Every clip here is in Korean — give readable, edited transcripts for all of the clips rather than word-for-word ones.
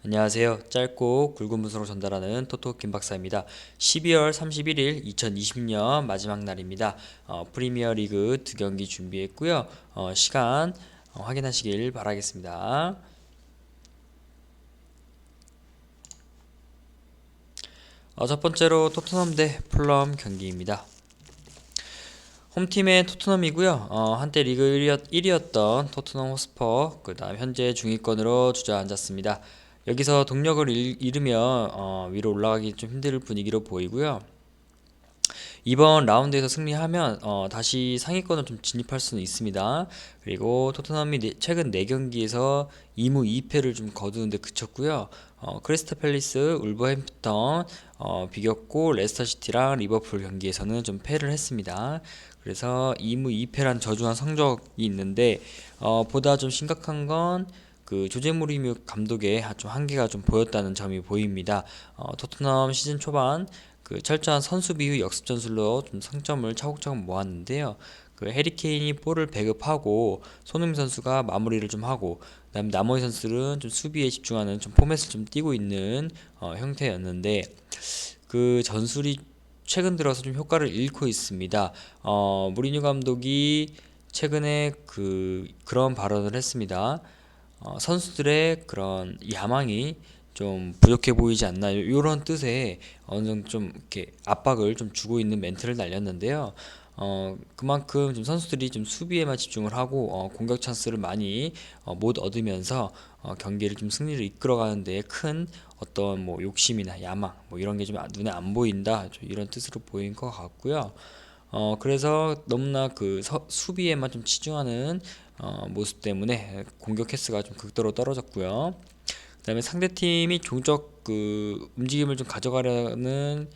안녕하세요. 짧고 굵은 문서로 전달하는 토토 김박사입니다. 12월 31일 2020년 마지막 날입니다. 프리미어 리그 2경기 준비했고요. 시간 확인하시길 바라겠습니다. 첫 번째로 토트넘 대 풀럼 경기입니다. 홈팀의 토트넘이고요. 한때 리그 1위였던 토트넘 호스퍼, 그 다음 현재 중위권으로 주저앉았습니다. 여기서 동력을 잃으면 위로 올라가기 좀 힘들 분위기로 보이고요. 이번 라운드에서 승리하면 다시 상위권을 좀 진입할 수는 있습니다. 그리고 토트넘이 최근 4경기에서 2무 2패를 좀 거두는데 그쳤고요. 크리스탈 팰리스, 울버햄프턴 비겼고 레스터시티랑 리버풀 경기에서는 좀 패를 했습니다. 그래서 2무 2패란 저조한 성적이 있는데 보다 좀 심각한 건 그 조제 무리뉴 감독의 좀 한계가 좀 보였다는 점이 보입니다. 토트넘 시즌 초반 그 철저한 선수비 후 역습 전술로 좀 상점을 차곡차곡 모았는데요. 그 해리 케인이 볼을 배급하고 손흥민 선수가 마무리를 좀 하고 그다음에 나머지 선수들은 좀 수비에 집중하는 좀 포맷을 좀 띄고 있는 형태였는데 그 전술이 최근 들어서 좀 효과를 잃고 있습니다. 무리뉴 감독이 최근에 그런 발언을 했습니다. 선수들의 그런 야망이 좀 부족해 보이지 않나요? 이런 뜻의 어느 정도 좀 이렇게 압박을 좀 주고 있는 멘트를 날렸는데요. 그만큼 좀 선수들이 좀 수비에만 집중을 하고 공격 찬스를 많이 못 얻으면서 경기를 좀 승리를 이끌어가는 데에 큰 어떤 뭐 욕심이나 야망 뭐 이런 게 좀 눈에 안 보인다 좀 이런 뜻으로 보인 것 같고요. 그래서 너무나 수비에만 좀 치중하는 모습 때문에 공격 횟수가 좀 극도로 떨어졌고요. 그다음에 상대팀이 종적 그 움직임을 좀 가져가려는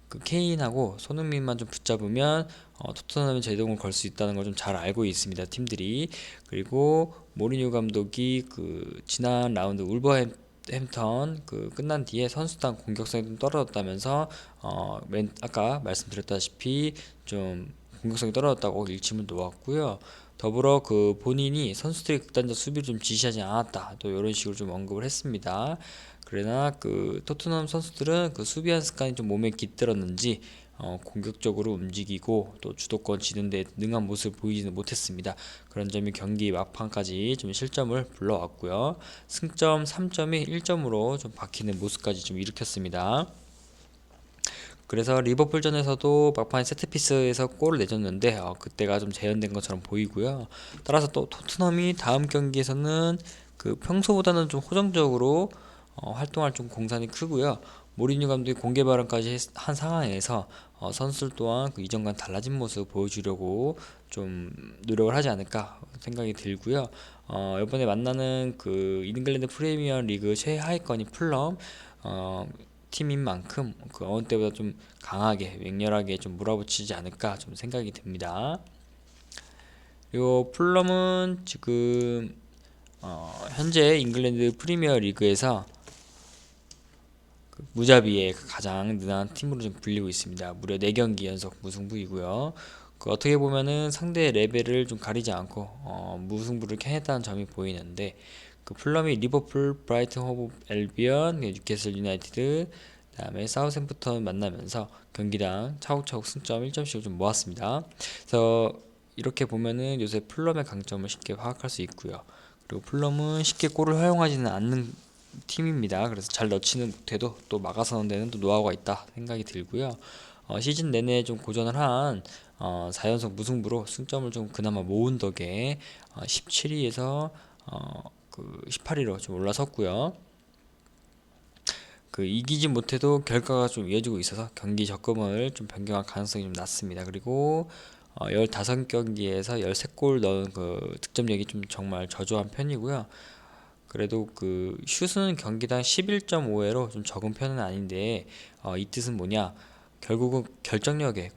그 케인하고 손흥민만 좀 붙잡으면 토트넘이 제동을 걸 수 있다는 걸 좀 잘 알고 있습니다. 팀들이. 그리고 모리뉴 감독이 그 지난 라운드 울버햄턴 그 끝난 뒤에 선수단 공격성이 좀 떨어졌다면서 아까 말씀드렸다시피 좀 공격성이 떨어졌다고 일침을 놓았고요. 더불어 그 본인이 선수들의 극단적 수비를 좀 지시하지 않았다. 또 이런 식으로 좀 언급을 했습니다. 그러나 그 토트넘 선수들은 그 수비한 습관이 좀 몸에 깃들었는지 공격적으로 움직이고 또 주도권 지는 데 능한 모습을 보이지는 못했습니다. 그런 점이 경기 막판까지 좀 실점을 불러왔고요. 승점 3점이 1점으로 좀 박히는 모습까지 좀 일으켰습니다. 그래서 리버풀전에서도 막판에 세트피스에서 골을 내줬는데 그때가 좀 재현된 것처럼 보이고요. 따라서 또 토트넘이 다음 경기에서는 그 평소보다는 좀 호전적으로 활동할 좀 공산이 크고요. 모리뉴 감독이 공개 발언까지 한 상황에서 선수들 또한 그 이전과는 달라진 모습 보여주려고 좀 노력을 하지 않을까 생각이 들고요. 이번에 만나는 그 잉글랜드 프리미어 리그 최하위권이 풀럼 팀인 만큼 그 어느 때보다 좀 강하게 맹렬하게 좀 몰아붙이지 않을까 좀 생각이 듭니다. 그리고 풀럼은 지금 현재 잉글랜드 프리미어 리그에서 그 무자비의 가장 능한 팀으로 좀 불리고 있습니다. 무려 4경기 연속 무승부이고요. 그 어떻게 보면은 상대의 레벨을 좀 가리지 않고 무승부를 캐냈다는 점이 보이는데 그 풀럼이 리버풀, 브라이튼 호브 알비언, 뉴캐슬 유나이티드, 그다음에 사우샘프턴 만나면서 경기당 차곡차곡 승점 1점씩을 좀 모았습니다. 그래서 이렇게 보면은 요새 풀럼의 강점을 쉽게 파악할 수 있고요. 그리고 풀럼은 쉽게 골을 허용하지는 않는 팀입니다. 그래서 잘 넣지는 못해도 또 막아서 넣는 데는 또 노하우가 있다 생각이 들고요. 시즌 내내 좀 고전을 한 4연속 무승부로 승점을 좀 그나마 모은 덕에 17위에서 그 18위로 좀 올라섰고요. 그 이기지 못해도 결과가 좀 이어지고 있어서 경기 적금을 좀 변경할 가능성이 좀 낮습니다. 그리고 15경기에서 13골 넣은 그 득점력이 좀 정말 저조한 편이고요. 그래도 그 슛은 경기당 11.5회로 좀 적은 편은 아닌데 이 뜻은 뭐냐? 결국은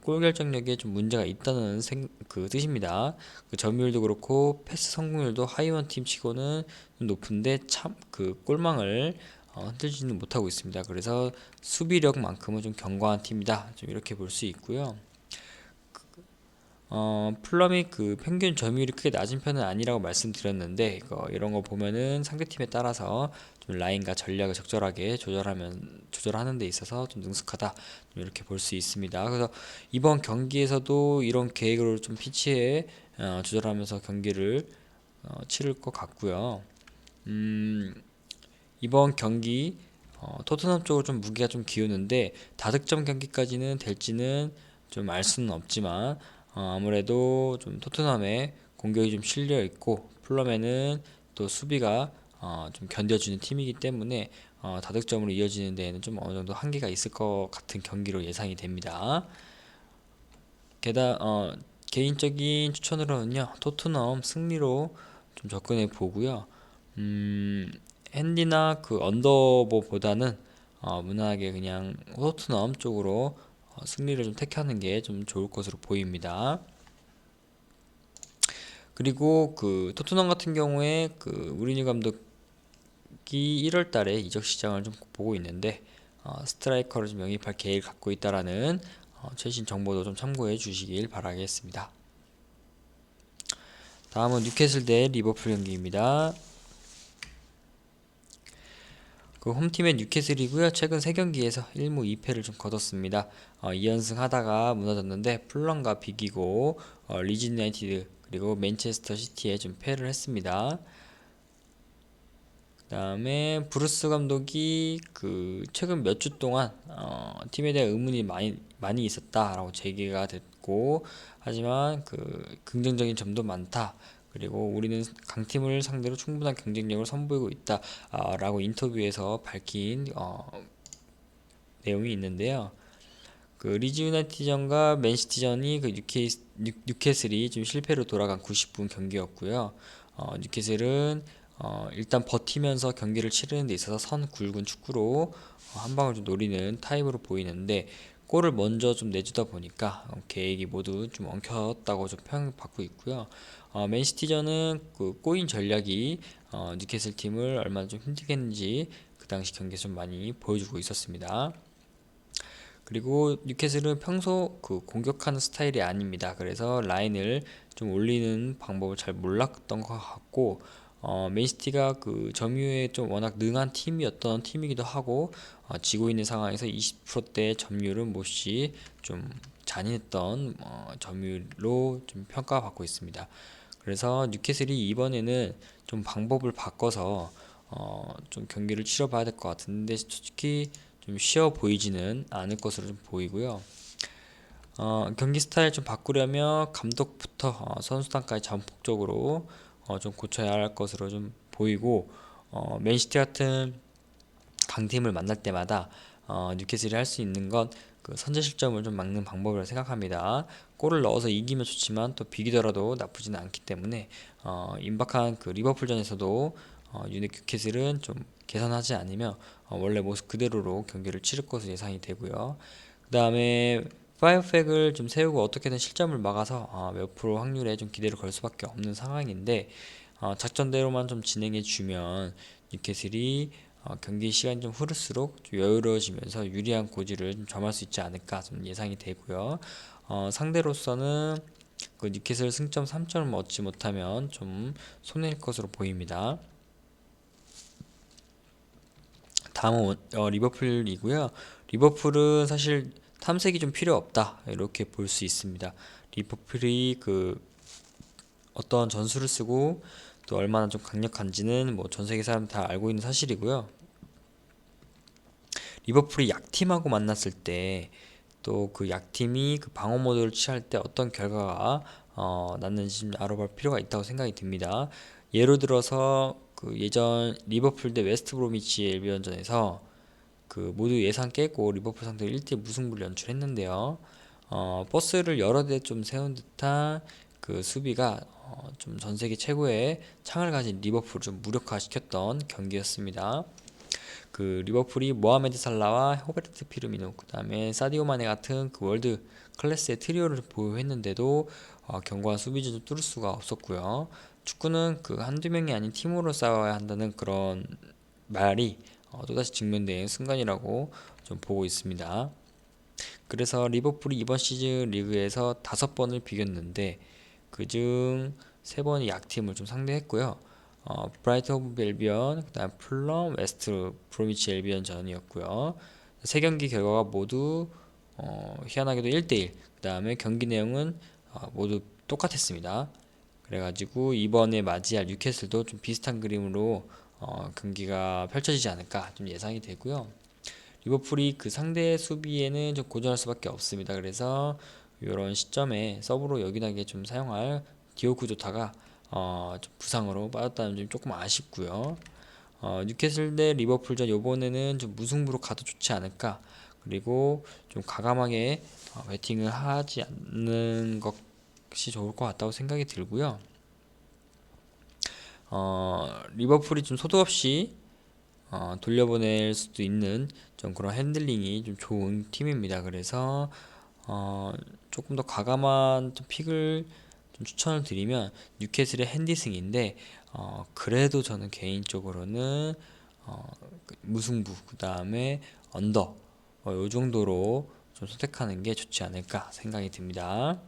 골 결정력에 좀 문제가 있다는 그 뜻입니다. 그 점유율도 그렇고 패스 성공률도 하이원 팀 치고는 좀 높은데 참 그 골망을 흔들지는 못하고 있습니다. 그래서 수비력만큼은 좀 견고한 팀이다. 좀 이렇게 볼 수 있고요. 풀럼이 그 평균 점유율이 크게 낮은 편은 아니라고 말씀드렸는데 이런 거 보면은 상대팀에 따라서 좀 라인과 전략을 적절하게 조절하는 데 있어서 좀 능숙하다 좀 이렇게 볼 수 있습니다. 그래서 이번 경기에서도 이런 계획으로 좀 피치에 조절하면서 경기를 치를 것 같고요. 음, 이번 경기 토트넘 쪽으로 좀 무게가 좀 기우는데 다득점 경기까지는 될지는 좀 알 수는 없지만 아무래도 좀 토트넘의 공격이 좀 실려 있고 풀럼에는 또 수비가 좀 견뎌주는 팀이기 때문에 다득점으로 이어지는 데에는 좀 어느 정도 한계가 있을 것 같은 경기로 예상이 됩니다. 게다가 개인적인 추천으로는요 토트넘 승리로 좀 접근해 보고요. 핸디나 그 언더보보다는 무난하게 그냥 토트넘 쪽으로 승리를 좀 택하는 게 좀 좋을 것으로 보입니다. 그리고 그 토트넘 같은 경우에 그 무리뉴 감독이 1월 달에 이적 시장을 좀 보고 있는데 스트라이커를 좀 영입할 계획을 갖고 있다라는 최신 정보도 좀 참고해 주시길 바라겠습니다. 다음은 뉴캐슬 대 리버풀 경기입니다. 그 홈팀의 뉴캐슬이고요. 최근 3경기에서 1무 2패를 좀 거뒀습니다. 2연승 하다가 무너졌는데 풀럼과 비기고 리즈 유나이티드 그리고 맨체스터 시티에 좀 패를 했습니다. 그다음에 브루스 감독이 그 최근 몇 주 동안 팀에 대한 의문이 많이 있었다라고 제기가 됐고 하지만 그 긍정적인 점도 많다. 그리고 우리는 강팀을 상대로 충분한 경쟁력을 선보이고 있다라고 인터뷰에서 밝힌 내용이 있는데요. 그 리즈 유나이티전과 맨시티전이 그 뉴캐슬이 좀 실패로 돌아간 90분 경기였고요. 뉴캐슬은 일단 버티면서 경기를 치르는 데 있어서 선 굵은 축구로 한 방을 좀 노리는 타입으로 보이는데 골을 먼저 좀 내주다 보니까 계획이 모두 좀 엉켰다고 좀 평가받고 있고요. 맨시티전은 그 꼬인 전략이 뉴캐슬 팀을 얼마나 좀 힘들게 했는지 그 당시 경기에서 좀 많이 보여주고 있었습니다. 그리고 뉴캐슬은 평소 그 공격하는 스타일이 아닙니다. 그래서 라인을 좀 올리는 방법을 잘 몰랐던 것 같고 맨시티가 그 점유에 좀 워낙 능한 팀이었던 팀이기도 하고 지고 있는 상황에서 20%대 점유율은 몹시 좀 잔인했던 점유율로 좀 평가받고 있습니다. 그래서 뉴캐슬이 이번에는 좀 방법을 바꿔서 좀 경기를 치러봐야 될 것 같은데 솔직히 좀 쉬워 보이지는 않을 것으로 좀 보이고요. 경기 스타일 좀 바꾸려면 감독부터 선수단까지 전폭적으로 좀 고쳐야 할 것으로 좀 보이고 맨시티 같은 강팀을 만날 때마다 뉴캐슬이 할 수 있는 건 그 선제 실점을 좀 막는 방법이라고 생각합니다. 골을 넣어서 이기면 좋지만 또 비기더라도 나쁘지는 않기 때문에 임박한 그 리버풀전에서도 뉴캐슬은 좀 개선하지 않으면 원래 모습 그대로로 경기를 치를 것으로 예상이 되고요. 그 다음에 파이어팩을 좀 세우고 어떻게든 실점을 막아서 몇 프로 확률에 좀 기대를 걸 수밖에 없는 상황인데 작전대로만 좀 진행해 주면 뉴캐슬이 경기 시간이 좀 흐를수록 좀 여유로워지면서 유리한 고지를 좀 점할 수 있지 않을까 좀 예상이 되고요. 상대로서는 그 뉴캐슬 승점 3점을 얻지 못하면 좀 손해일 것으로 보입니다. 다음은 리버풀이고요. 리버풀은 사실 탐색이 좀 필요 없다 이렇게 볼 수 있습니다. 리버풀이 그 어떤 전술을 쓰고 또 얼마나 좀 강력한지는 뭐 전 세계 사람 다 알고 있는 사실이고요. 리버풀이 약팀하고 만났을 때 또 그 약팀이 그 방어 모드를 취할 때 어떤 결과가 났는지 좀 알아볼 필요가 있다고 생각이 듭니다. 예를 들어서 그 예전 리버풀 대 웨스트 브로미치 엘비언전에서 그 모두 예상 깨고 리버풀 상대로 1대 무승부를 연출했는데요. 버스를 여러 대 좀 세운 듯한 그 수비가 좀 전 세계 최고의 창을 가진 리버풀을 좀 무력화시켰던 경기였습니다. 그 리버풀이 모하메드 살라와 호베르트 피르미노 그다음에 사디오 마네 같은 그 월드 클래스의 트리오를 보유했는데도 견고한 수비진을 뚫을 수가 없었고요. 축구는 그 한두 명이 아닌 팀으로 싸워야 한다는 그런 말이 또다시 증명된 순간이라고 좀 보고 있습니다. 그래서 리버풀이 이번 시즌 리그에서 5번을 비겼는데 그중 3번이 약팀을 좀 상대했고요. 브라이트 오브 앨비언, 그다음 풀럼, 웨스트 브로미치 앨비언 전이었고요. 3경기 결과가 모두 희한하게도 1대1. 그다음에 경기 내용은 모두 똑같았습니다. 그래가지고 이번에 맞이할 뉴캐슬도 좀 비슷한 그림으로 경기가 펼쳐지지 않을까 좀 예상이 되고요. 리버풀이 그 상대 수비에는 좀 고전할 수밖에 없습니다. 그래서 이런 시점에 서브로 요긴하게 좀 사용할 디오구 조타가 좀 부상으로 빠졌다는 점이 조금 아쉽고요. 뉴캐슬 대 리버풀전 요번에는 좀 무승부로 가도 좋지 않을까. 그리고 좀 과감하게 배팅을 하지 않는 것이 좋을 것 같다고 생각이 들고요. 리버풀이 좀 소득 없이 돌려보낼 수도 있는 좀 그런 핸들링이 좀 좋은 팀입니다. 그래서 조금 더 과감한 좀 픽을 좀 추천을 드리면 뉴캐슬의 핸디승인데 그래도 저는 개인적으로는 무승부 그 다음에 언더 요 정도로 좀 선택하는 게 좋지 않을까 생각이 듭니다.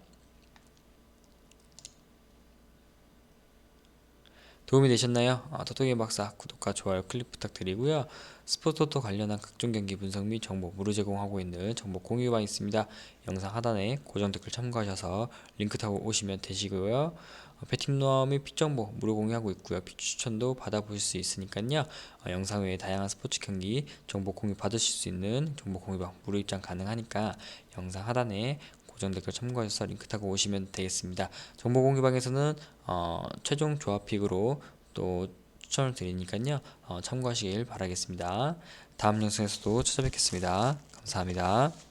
도움이 되셨나요? 토토ゲ박사 구독과 좋아요 클릭 부탁드리고요. 스포츠토토 관련한 각종 경기 분석 및 정보 무료 제공하고 있는 정보 공유방 있습니다. 영상 하단에 고정 댓글 참고하셔서 링크 타고 오시면 되시고요. 배팅 노하우 및 픽 정보 무료 공유하고 있고요. 픽 추천도 받아보실 수 있으니까요. 영상 외에 다양한 스포츠 경기 정보 공유 받으실 수 있는 정보 공유방 무료 입장 가능하니까 영상 하단에 고정 댓글 참고하셔서 링크 타고 오시면 되겠습니다. 정보 공유방에서는 최종 조합픽으로 또 추천을 드리니까요. 참고하시길 바라겠습니다. 다음 영상에서도 찾아뵙겠습니다. 감사합니다.